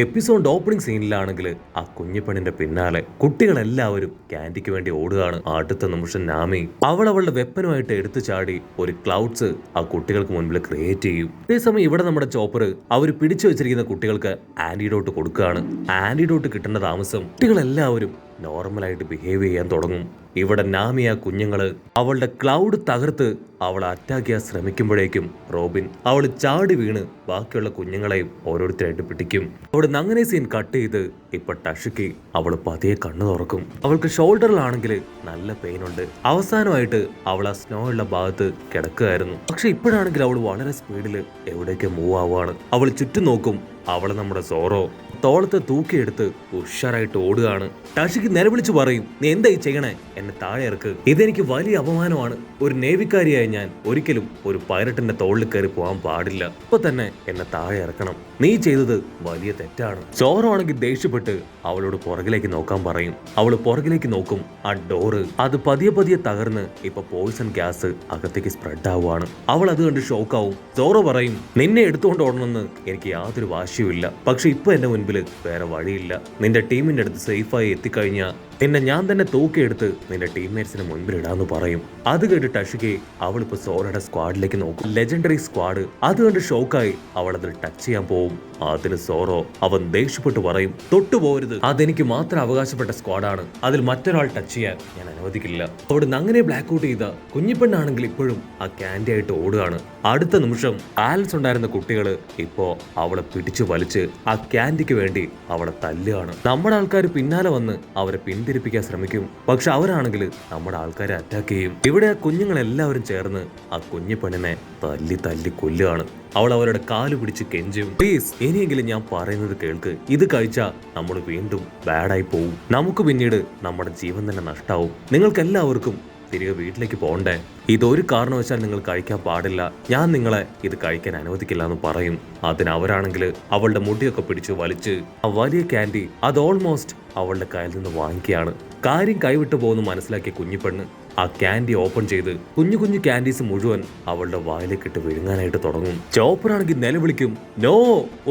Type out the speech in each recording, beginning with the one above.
Episode opening സീനിലാണെങ്കിൽ ആ കുഞ്ഞിപ്പെണ്ണിന്റെ പിന്നാലെ കുട്ടികളെല്ലാവരും ക്യാൻഡിക്ക് വേണ്ടി ഓടുകയാണ്. അടുത്ത നിമിഷം നാമി അവളുടെ വെപ്പനുമായിട്ട് എടുത്തു ചാടി ഒരു ക്ലൗഡ്സ് ആ കുട്ടികൾക്ക് മുൻപിൽ ക്രിയേറ്റ് ചെയ്യും. അതേസമയം ഇവിടെ നമ്മുടെ ചോപ്പർ അവർ പിടിച്ചു വെച്ചിരിക്കുന്ന കുട്ടികൾക്ക് ആന്റിഡോട്ട് കൊടുക്കുകയാണ്. ആന്റിഡോട്ട് കിട്ടേണ്ട താമസം കുട്ടികളെല്ലാവരും നോർമലായിട്ട് ബിഹേവ് ചെയ്യാൻ തുടങ്ങും. ഇവിടെ നാമി ആ കുഞ്ഞുങ്ങള് അവളുടെ ക്ലൗഡ് തകർത്ത് അവളെ അറ്റാക്ക് ചെയ്യാൻ ശ്രമിക്കുമ്പോഴേക്കും റോബിൻ അവൾ ചാടി വീണ് ബാക്കിയുള്ള കുഞ്ഞുങ്ങളെയും ഓരോരുത്തരായിട്ട് പിടിക്കും. അവിടെ അങ്ങനെ സീൻ കട്ട് ചെയ്ത് ഇപ്പൊ ടഷിക്ക് അവള് പതിയെ കണ്ണു തുറക്കും. അവൾക്ക് ഷോൾഡറിലാണെങ്കിൽ നല്ല പെയിൻ ഉണ്ട്. അവസാനമായിട്ട് അവൾ ആ സ്നോ ഉള്ള ഭാഗത്ത് കിടക്കുകയായിരുന്നു. പക്ഷെ ഇപ്പോഴാണെങ്കിൽ അവൾ വളരെ സ്പീഡിൽ എവിടേക്ക് മൂവ് ആവുകയാണ്. അവൾ ചുറ്റും നോക്കും. അവള് നമ്മുടെ സോറോ തോളത്ത് തൂക്കിയെടുത്ത് ഉഷാറായിട്ട് ഓടുകയാണ്. ടഷിക്ക് നിലവിളിച്ചു പറയും, നീ എന്തായി ചെയ്യണേ, എന്നെ താഴെ ഇറക്ക്, ഇതെനിക്ക് വലിയ അപമാനമാണ്. ഒരു നേവിക്കാരിയായ ഞാൻ ഒരിക്കലും ഒരു പൈലറ്റിന്റെ തോളിൽ കയറി പോകാൻ പാടില്ല. ഇപ്പൊ തന്നെ എന്നെ താഴെ ഇറക്കണം, നീ ചെയ്തത് വലിയ തെറ്റാണ്. സോറോ ആണെങ്കിൽ ദേഷ്യപ്പെട്ട് അവളോട് പുറകിലേക്ക് നോക്കാൻ പറയും. അവള് പുറകിലേക്ക് നോക്കും. ആ ഡോറ് അത് പതിയെ പതിയെ തകർന്ന് ഇപ്പൊ പോയിസൺ ഗ്യാസ് അകത്തേക്ക് സ്പ്രെഡ് ആവുകയാണ്. അവൾ അത് കണ്ട് ഷോക്കാവും. സോറോ പറയും, നിന്നെ എടുത്തുകൊണ്ട് ഓടണമെന്ന് എനിക്ക് യാതൊരു വാശിയുമില്ല, പക്ഷെ ഇപ്പൊ എന്റെ മുൻപിൽ വേറെ വഴിയില്ല. നിന്റെ ടീമിന്റെ അടുത്ത് സേഫായി എത്തിക്കഴിഞ്ഞാൽ നിന്നെ ഞാൻ തന്നെ തൂക്കിയെടുത്ത് നിന്റെ ടീംമേറ്റ്സിന് മുൻപിൽ ഇടാന്ന് പറയും. അത് കേട്ട് ടഷിക്ക് അവളിപ്പോ സോറോയുടെ സ്ക്വാഡിലേക്ക് നോക്കും. ലെജൻഡറി സ്ക്വാഡ് അത് കണ്ട് ഷോക്കായി അവൾ അതിൽ ടച്ച് ചെയ്യാൻ പോവും. അതിന് സോറോ അവൻ ദേഷ്യപ്പെട്ട് പറയും, തൊട്ടുപോകരുത്, അതെനിക്ക് മാത്രം അവകാശപ്പെട്ട സ്ക്വാഡാണ്, അതിൽ മറ്റൊരാൾ ടച്ച് ചെയ്യാൻ ഞാൻ അനുവദിക്കില്ല. അവിടുന്ന് അങ്ങനെ ബ്ലാക്ക് ഔട്ട് ചെയ്ത കുഞ്ഞിപ്പെണ്ണാണെങ്കിൽ ഇപ്പോഴും ആ ക്യാൻഡി ആയിട്ട് ഓടുകയാണ്. അടുത്ത നിമിഷം ബാലൻസ് ഉണ്ടായിരുന്ന കുട്ടികള് ഇപ്പോ അവളെ പിടിച്ചു വലിച്ച് ആ ക്യാൻഡിക്ക് വേണ്ടി അവളെ തല്ലുകയാണ്. നമ്മുടെ ആൾക്കാർ പിന്നാലെ വന്ന് അവരെ പിന്തിരിപ്പിക്കാൻ ശ്രമിക്കും. പക്ഷെ അവരാണെങ്കിൽ നമ്മുടെ ആൾക്കാരെ അറ്റാക്ക് ചെയ്യും. ഇവിടെ ആ കുഞ്ഞുങ്ങളെല്ലാവരും ചേർന്ന് ആ കുഞ്ഞിപ്പെണ്ണിനെ തല്ലി തല്ലി കൊല്ലുകയാണ്. അവൾ അവരുടെ കാല് പിടിച്ച് കെഞ്ചും, പ്ലീസ് ഇനിയെങ്കിലും ഞാൻ പറയുന്നത് കേൾക്ക്, ഇത് കഴിച്ചാൽ നമ്മൾ വീണ്ടും ബാഡായി പോവും, നമുക്ക് പിന്നീട് നമ്മുടെ ജീവൻ തന്നെ നഷ്ടാവും, നിങ്ങൾക്ക് എല്ലാവർക്കും തിരികെ വീട്ടിലേക്ക് പോകണ്ടേ, ഇതൊരു കാരണവശാൽ നിങ്ങൾ കഴിക്കാൻ പാടില്ല, ഞാൻ നിങ്ങളെ ഇത് കഴിക്കാൻ അനുവദിക്കില്ല എന്ന് പറയും. അതിന് അവരാണെങ്കിൽ അവളുടെ മുടിയൊക്കെ പിടിച്ച് വലിച്ച് ആ വലിയ ക്യാൻഡി അത് ഓൾമോസ്റ്റ് അവളുടെ കയ്യിൽ നിന്ന് വാങ്ങിക്കുകയാണ്. കാര്യം കൈവിട്ടു പോകുന്നു മനസ്സിലാക്കിയ കുഞ്ഞിപ്പെണ്ണ് ആ ക്യാൻഡി ഓപ്പൺ ചെയ്ത് കുഞ്ഞു കുഞ്ഞു ക്യാൻഡീസ് മുഴുവൻ അവളുടെ വായിലേക്ക് ഇട്ട് വിഴുങ്ങാനായിട്ട് തുടങ്ങും. ചോപ്പറാണെങ്കിൽ നിലവിളിക്കും, നോ,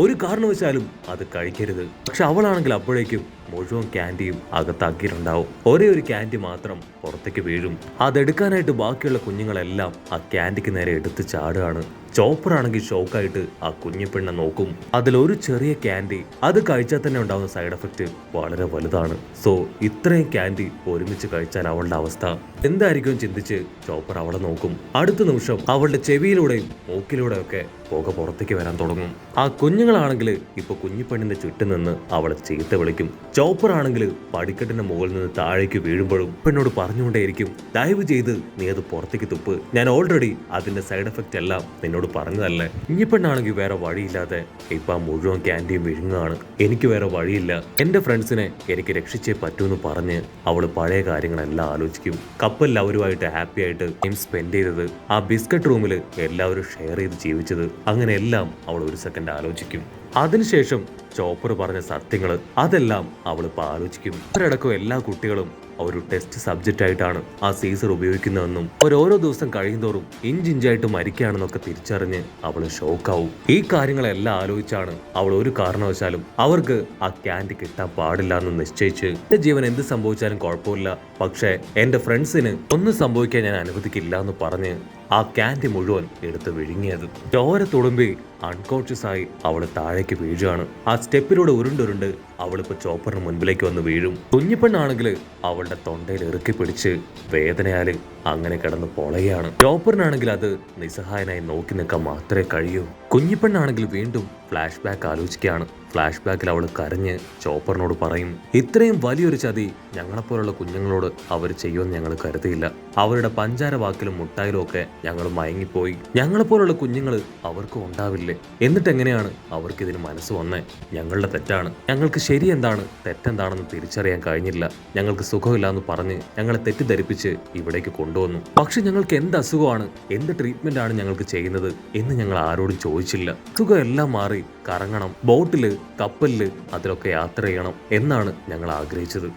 ഒരു കാരണവശാലും അത് കഴിക്കരുത്. പക്ഷെ അവളാണെങ്കിൽ അപ്പോഴേക്കും മുഴുവൻ ക്യാൻഡിയും അകത്താക്കിയിട്ടുണ്ടാവും. ഒരേ ഒരു ക്യാൻഡി മാത്രം പുറത്തേക്ക് വീഴും. അതെടുക്കാനായിട്ട് ബാക്കിയുള്ള കുഞ്ഞുങ്ങളെല്ലാം ആ ക്യാൻഡിക്ക് നേരെ എടുത്ത് ചാടുകയാണ്. ചോപ്പറാണെങ്കിൽ ഷോക്കായിട്ട് ആ കുഞ്ഞിപ്പെണ്ണെ നോക്കും. അതിലൊരു ചെറിയ ക്യാൻഡി അത് കഴിച്ചാൽ തന്നെ ഉണ്ടാവുന്ന സൈഡ് എഫക്റ്റ് വളരെ വലുതാണ്. സോ ഇത്രയും ക്യാൻഡി ഒരുമിച്ച് കഴിച്ചാൽ അവളുടെ അവസ്ഥ എന്തായിരിക്കും ചിന്തിച്ച് ചോപ്പർ അവളെ നോക്കും. അടുത്ത നിമിഷം അവളുടെ ചെവിയിലൂടെയും മൂക്കിലൂടെയും ഒക്കെ പുക പുറത്തേക്ക് വരാൻ തുടങ്ങും. ആ കുഞ്ഞുങ്ങളാണെങ്കിൽ ഇപ്പൊ കുഞ്ഞിപ്പെണ്ണിന്റെ ചുറ്റും നിന്ന് അവളെ ചീത്ത വിളിക്കും. ചോപ്പർ ആണെങ്കിൽ പടിക്കെട്ടിന്റെ മുകളിൽ നിന്ന് താഴേക്ക് വീഴുമ്പോഴും പെണ്ണോട് പറഞ്ഞുകൊണ്ടേയിരിക്കും, ദയവ് ചെയ്ത് നീ അത് പുറത്തേക്ക് തുപ്പ്, ഞാൻ ഓൾറെഡി അതിന്റെ സൈഡ് എഫക്റ്റ് എല്ലാം നിന്നോട് പറഞ്ഞതല്ലേ. കുഞ്ഞിപ്പെണ്ണാണെങ്കിൽ വേറെ വഴിയില്ലാതെ ഇപ്പൊ ആ മുഴുവൻ ക്യാൻഡിയും വിഴുങ്ങുകയാണ്. എനിക്ക് വേറെ വഴിയില്ല, എന്റെ ഫ്രണ്ട്സിനെ എനിക്ക് രക്ഷിച്ചേ പറ്റൂന്ന് പറഞ്ഞ് അവള് പഴയ കാര്യങ്ങളെല്ലാം ആലോചിക്കും. കപ്പലിൽ അവരുമായിട്ട് ഹാപ്പി ആയിട്ട് ടൈം സ്പെൻഡ് ചെയ്തത്, ആ ബിസ്ക്കറ്റ് റൂമിൽ എല്ലാവരും ഷെയർ ചെയ്ത് ജീവിച്ചത്, അങ്ങനെ എല്ലാം അവൾ ഒരു സെക്കൻഡ് ആലോചിക്കും. അതിനുശേഷം ചോപ്പർ പറഞ്ഞ സത്യങ്ങൾ അതെല്ലാം അവളിപ്പോൾ ആലോചിക്കും. അവരടക്കം എല്ലാ കുട്ടികളും ഒരു ടെസ്റ്റ് സബ്ജക്റ്റ് ആയിട്ടാണ് ആ സീസർ ഉപയോഗിക്കുന്നതെന്നും ഓരോ ദിവസം കഴിയുന്തോറും ഇഞ്ചിഞ്ചായിട്ട് മരിക്കുകയാണെന്നൊക്കെ തിരിച്ചറിഞ്ഞ് അവൾ ഷോക്കാവും. ഈ കാര്യങ്ങളെല്ലാം ആലോചിച്ചാണ് അവൾ ഒരു കാരണവശാലും അവർക്ക് ആ ക്യാൻഡി കിട്ടാൻ പാടില്ല എന്ന് നിശ്ചയിച്ച്, എന്റെ ജീവൻ എന്ത് സംഭവിച്ചാലും കുഴപ്പമില്ല, പക്ഷേ എന്റെ ഫ്രണ്ട്സിന് ഒന്നും സംഭവിക്കാൻ ഞാൻ അനുവദിക്കില്ല എന്ന് പറഞ്ഞ് ആ ക്യാൻഡി മുഴുവൻ എടുത്ത് വിഴുങ്ങിയത്. ചോര തുളുമ്പി അൺകോൺഷ്യസ് ആയി അവള് താഴേക്ക് വീഴുകയാണ്. ആ സ്റ്റെപ്പിലൂടെ ഉരുണ്ടുരുണ്ട് അവളിപ്പോ ചോപ്പറിന് മുൻപിലേക്ക് വന്ന് വീഴും. കുഞ്ഞിപ്പെണ്ണാണെങ്കിൽ അവളുടെ തൊണ്ടയിൽ ഇറുക്കി പിടിച്ച് വേദനയാല് അങ്ങനെ കിടന്ന് പൊളയാണ്. ചോപ്പറിനാണെങ്കിൽ അത് നിസ്സഹായനായി നോക്കി നിൽക്കാൻ മാത്രമേ കഴിയൂ. കുഞ്ഞിപ്പെണ്ണാണെങ്കിൽ വീണ്ടും ഫ്ലാഷ് ബാക്ക് ആലോചിക്കുകയാണ്. ഫ്ലാഷ് ബാക്കിൽ അവൾ കരഞ്ഞ് ചോപ്പറിനോട് പറയും, ഇത്രയും വലിയൊരു ചതി ഞങ്ങളെപ്പോലുള്ള കുഞ്ഞുങ്ങളോട് അവർ ചെയ്യുമെന്ന് ഞങ്ങൾ കരുതിയില്ല, അവരുടെ പഞ്ചാര വാക്കിലും മുട്ടായിലും ഒക്കെ ഞങ്ങൾ മയങ്ങിപ്പോയി, ഞങ്ങളെപ്പോലുള്ള കുഞ്ഞുങ്ങൾ അവർക്കും ഉണ്ടാവില്ലേ, എന്നിട്ട് എങ്ങനെയാണ് അവർക്ക് ഇതിന് മനസ്സ് വന്നേ, ഞങ്ങളുടെ തെറ്റാണ്, ഞങ്ങൾക്ക് ശരി എന്താണ് തെറ്റെന്താണെന്ന് തിരിച്ചറിയാൻ കഴിഞ്ഞില്ല, ഞങ്ങൾക്ക് സുഖമില്ല എന്ന് പറഞ്ഞ് ഞങ്ങളെ തെറ്റിദ്ധരിപ്പിച്ച് ഇവിടേക്ക് കൊണ്ടുവന്നു, പക്ഷെ ഞങ്ങൾക്ക് എന്ത് അസുഖമാണ്, എന്ത് ട്രീറ്റ്മെന്റ് ആണ് ഞങ്ങൾക്ക് ചെയ്യുന്നത് എന്ന് ഞങ്ങൾ ആരോടും ചോദിച്ചില്ല, സുഖം എല്ലാം മാറി മാറി കറങ്ങണം, ബോട്ടില് കപ്പലില് അതിലൊക്കെ യാത്ര ചെയ്യണം എന്നാണ് ഞങ്ങൾ ആഗ്രഹിച്ചത്.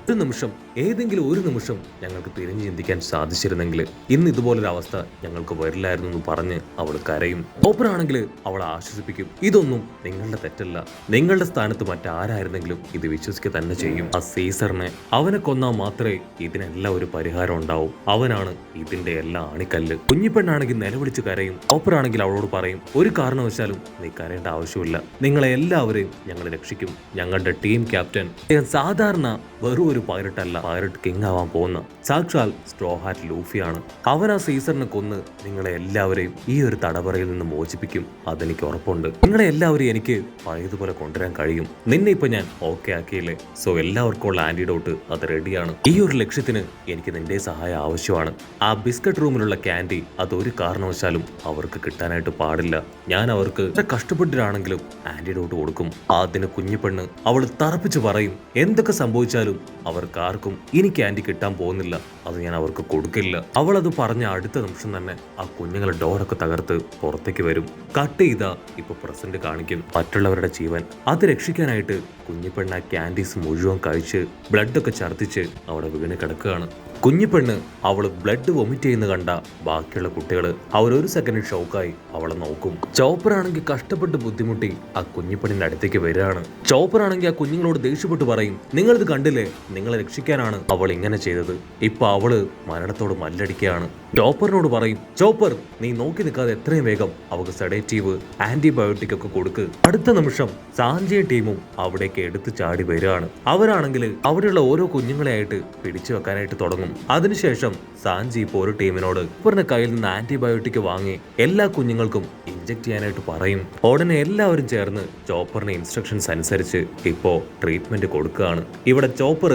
ഏതെങ്കിലും ഒരു നിമിഷം ഞങ്ങൾക്ക് തിരിഞ്ഞു ചിന്തിക്കാൻ സാധിച്ചിരുന്നെങ്കിൽ ഇന്ന് ഇതുപോലൊരു അവസ്ഥ ഞങ്ങൾക്ക് വരില്ലായിരുന്നു എന്ന് പറഞ്ഞ് അവൾ കരയും. ഓപ്പറാണെങ്കിൽ അവളെ ആശ്വസിപ്പിക്കും. ഇതൊന്നും നിങ്ങളുടെ തെറ്റല്ല, നിങ്ങളുടെ സ്ഥാനത്ത് മറ്റാരായിരുന്നെങ്കിലും ഇത് വിശ്വസിക്കുക തന്നെ ചെയ്യും. ആ സീസറിനെ അവനെ കൊന്നാൽ മാത്രമേ ഇതിനെല്ലാം ഒരു പരിഹാരം ഉണ്ടാവും. അവനാണ് ഇതിന്റെ എല്ലാ ആണിക്കല്ല്. കുഞ്ഞിപ്പെണ്ണാണെങ്കിൽ നിലവിളിച്ച് കരയും. ഓപ്പറാണെങ്കിൽ അവളോട് പറയും, ഒരു കാരണവശാലും നീ കരയേണ്ട ആവശ്യമില്ല, നിങ്ങളെ എല്ലാവരെയും ഞങ്ങൾ രക്ഷിക്കും. ഞങ്ങളുടെ ടീം ക്യാപ്റ്റൻ സാധാരണ വെറും ഒരു പൈററ്റ് അല്ല, പൈററ്റ് കിങ് ആവാൻ പോകുന്ന സാക്ഷാൽ സ്ട്രോ ഹാറ്റ് ലൂഫിയാണ്. അവൻ ആ സീസറിനെ കൊന്ന് നിങ്ങളെ എല്ലാവരെയും ഈ ഒരു തടവറയിൽ നിന്ന് മോചിപ്പിക്കും. അതെനിക്ക് ഉറപ്പുണ്ട്. നിങ്ങളെ എല്ലാവരെയും എനിക്ക് പഴയതുപോലെ കൊണ്ടുവരാൻ കഴിയും. നിന്നെ ഇപ്പൊ ഞാൻ ഓക്കെ ആക്കിയില്ലേ, സോ എല്ലാവർക്കും ഉള്ള ആന്റിഡോട്ട് അത് റെഡിയാണ്. ഈ ഒരു ലക്ഷ്യത്തിന് എനിക്ക് നിന്റെ സഹായം ആവശ്യമാണ്. ആ ബിസ്ക്കറ്റ് റൂമിലുള്ള ക്യാൻഡി അതൊരു കാരണവശാലും അവർക്ക് കിട്ടാനായിട്ട് പാടില്ല. ഞാൻ അവർക്ക് കഷ്ടപ്പെട്ടിട്ടാണെങ്കിലും ആന്റിഡോട്ട് കൊടുക്കും. അതിന് കുഞ്ഞിപ്പെണ്ണ് അവൾ തറപ്പിച്ച് പറയും, എന്തൊക്കെ സംഭവിച്ചാലും അവർക്ക് ആർക്കും ഇനി ക്യാൻഡി കിട്ടാൻ പോകുന്നില്ല, അത് ഞാൻ അവർക്ക് കൊടുക്കില്ല. അവൾ അത് പറഞ്ഞ അടുത്ത നിമിഷം തന്നെ ആ കുഞ്ഞുങ്ങളെ ഡോറൊക്കെ തകർത്ത് പുറത്തേക്ക് വരും. കട്ട് ചെയ്താ ഇപ്പൊ പ്രസന്റ് കാണിക്കും. മറ്റുള്ളവരുടെ ജീവൻ അത് രക്ഷിക്കാനായിട്ട് കുഞ്ഞിപ്പെണ്ണ് ആ ക്യാൻഡീസ് മുഴുവൻ കഴിച്ച് ബ്ലഡൊക്കെ ഛർദ്ദിച്ച് അവിടെ വീണ് കിടക്കുകയാണ്. കുഞ്ഞിപ്പെണ്ണ് അവള് ബ്ലഡ് വൊമിറ്റ് ചെയ്യുന്ന കണ്ട ബാക്കിയുള്ള കുട്ടികൾ അവരൊരു സെക്കൻഡ് ഷോക്കായി അവളെ നോക്കും. ചോപ്പറാണെങ്കിൽ കഷ്ടപ്പെട്ട് ബുദ്ധിമുട്ടി ആ കുഞ്ഞിപ്പെണ്ണിന്റെ അടുത്തേക്ക് വരികയാണ്. ചോപ്പറാണെങ്കിൽ ആ കുഞ്ഞുങ്ങളോട് ദേഷ്യപ്പെട്ട് പറയും, നിങ്ങളിത് കണ്ടില്ലേ, നിങ്ങളെ രക്ഷിക്കാനാണ് അവൾ ഇങ്ങനെ ചെയ്തത്. ഇപ്പൊ അവള് മരണത്തോട് മല്ലടിക്കുകയാണ്. ചോപ്പറിനോട് പറയും, ചോപ്പർ നീ നോക്കി നിൽക്കാതെ എത്രയും വേഗം അവൾക്ക് സെഡേറ്റീവ് ആന്റിബയോട്ടിക് ഒക്കെ കൊടുക്ക്. അടുത്ത നിമിഷം സാഞ്ചിയും ടീമും അവിടേക്ക് എടുത്തു ചാടി വരികയാണ്. അവരാണെങ്കിൽ അവിടെയുള്ള ഓരോ കുഞ്ഞുങ്ങളെ ആയിട്ട് പിടിച്ചു വെക്കാനായിട്ട് തുടങ്ങും. അതിനുശേഷം സാഞ്ചി ഇപ്പോൾ ഒരു ടീമിനോട് ചോപ്പറിന്റെ കയ്യിൽ നിന്ന് ആന്റിബയോട്ടിക് വാങ്ങി എല്ലാ കുഞ്ഞുങ്ങൾക്കും ഇഞ്ചെക്ട് ചെയ്യാനായിട്ട് പറയും. ഉടനെ എല്ലാവരും ചേർന്ന് ചോപ്പറിന്റെ ഇൻസ്ട്രക്ഷൻസ് അനുസരിച്ച് ഇപ്പോ ട്രീറ്റ്മെന്റ് കൊടുക്കുകയാണ്. ഇവിടെ ചോപ്പർ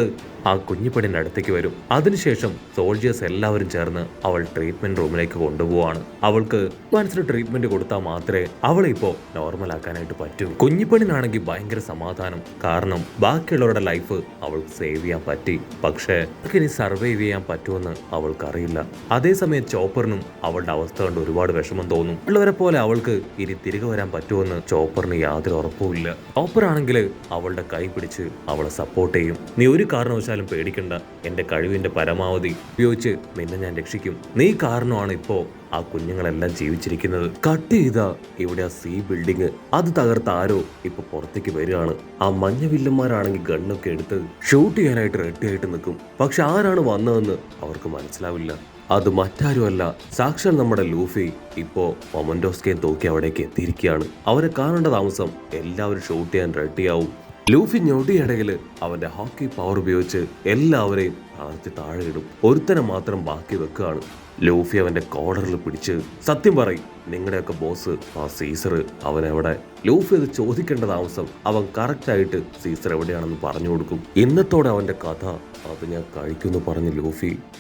ആ കുഞ്ഞിപ്പെണ്ണിന്റെ അടുത്തേക്ക് വരും. അതിനുശേഷം സോൾജേഴ്സ് എല്ലാവരും ചേർന്ന് അവൾ ട്രീറ്റ്മെന്റ് റൂമിലേക്ക് കൊണ്ടുപോവാണ്. അവൾക്ക് അഡ്വാൻസ്ഡ് ട്രീറ്റ്മെന്റ് കൊടുത്താൽ മാത്രമേ അവളെ ഇപ്പോ നോർമൽ ആക്കാനായിട്ട് പറ്റൂ. കുഞ്ഞിപ്പെണ്ണിനാണെങ്കിൽ ഭയങ്കര സമാധാനം, കാരണം ബാക്കിയുള്ളവരുടെ ലൈഫ് അവൾക്ക് സേവ് ചെയ്യാൻ പറ്റി. പക്ഷേ ഇനി സർവൈവ് ചെയ്യാൻ പറ്റുമെന്ന് അവൾക്കറിയില്ല. അതേസമയം ചോപ്പറിനും അവളുടെ അവസ്ഥ കണ്ട് ഒരുപാട് വിഷമം തോന്നും. ഉള്ളവരെ പോലെ അവൾക്ക് ഇനി തിരികെ വരാൻ പറ്റുമെന്ന് ചോപ്പറിന് യാതൊരു ഉറപ്പുമില്ല. ചോപ്പറാണെങ്കിൽ അവളുടെ കൈ പിടിച്ച് അവളെ സപ്പോർട്ട് ചെയ്യും. നീ ഒരു കാരണവശാലും പേടിക്കണ്ട, എന്റെ കഴിവിന്റെ പരമാവധി ഉപയോഗിച്ച് നിന്നെ ഞാൻ രക്ഷിക്കും. നീ കാരണമാണ് ഇപ്പോ ആ കുഞ്ഞുങ്ങളെല്ലാം ജീവിച്ചിരിക്കുന്നത്. കട്ട് ചെയ്ത ഇവിടെ ആ സി ബിൽഡിങ് അത് തകർത്ത് ആരോ ഇപ്പൊ പുറത്തേക്ക് വരികയാണ്. ആ മഞ്ഞ വില്ലന്മാരാണെങ്കിൽ ഗണ്ണൊക്കെ എടുത്ത് ഷൂട്ട് ചെയ്യാനായിട്ട് റെഡി ആയിട്ട് നിൽക്കും. പക്ഷെ ആരാണ് വന്നതെന്ന് അവർക്ക് മനസ്സിലാവില്ല. അത് മറ്റാരുമല്ല, സാക്ഷാൽ നമ്മുടെ ലൂഫി ഇപ്പോ മൊമന്റോസ്കേൻ തൂക്കി അവിടേക്ക് എത്തിയിരിക്കുകയാണ്. അവരെ കാണേണ്ട താമസം എല്ലാവരും ഷൂട്ട് ചെയ്യാൻ റെഡിയാവും. ലൂഫി ഞൊടിയിടയിൽ അവന്റെ ഹോക്കി പവർ ഉപയോഗിച്ച് എല്ലാവരെയും താഴ്ത്തി താഴെ ഇടും. ഒരുത്തനെ മാത്രം ബാക്കി വെക്കുകയാണ്. ലൂഫി അവന്റെ കോളറിൽ പിടിച്ച്, സത്യം പറയും, നിങ്ങളുടെയൊക്കെ ബോസ് ആ സീസർ അവനെവിടെ? ലൂഫി അത് ചോദിക്കേണ്ട താമസം അവൻ കറക്റ്റായിട്ട് സീസർ എവിടെയാണെന്ന് പറഞ്ഞു കൊടുക്കും. ഇന്നത്തോടെ അവന്റെ കഥ അത് ഞാൻ കഴിക്കുമെന്ന് പറഞ്ഞ്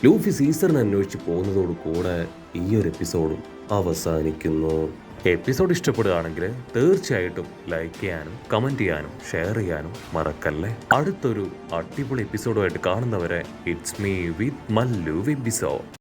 ലൂഫി സീസറിനെ അന്വേഷിച്ച് പോകുന്നതോട് കൂടെ ഈ ഒരു എപ്പിസോഡും അവസാനിക്കുന്നു. എപ്പിസോഡ് ഇഷ്ടപ്പെടുകയാണെങ്കിൽ തീർച്ചയായിട്ടും ലൈക്ക് ചെയ്യാനും കമന്റ് ചെയ്യാനും ഷെയർ ചെയ്യാനും മറക്കല്ലേ. അടുത്തൊരു അടിപൊളി എപ്പിസോഡുമായിട്ട് കാണുന്നവരെ it's me with Mallu episode.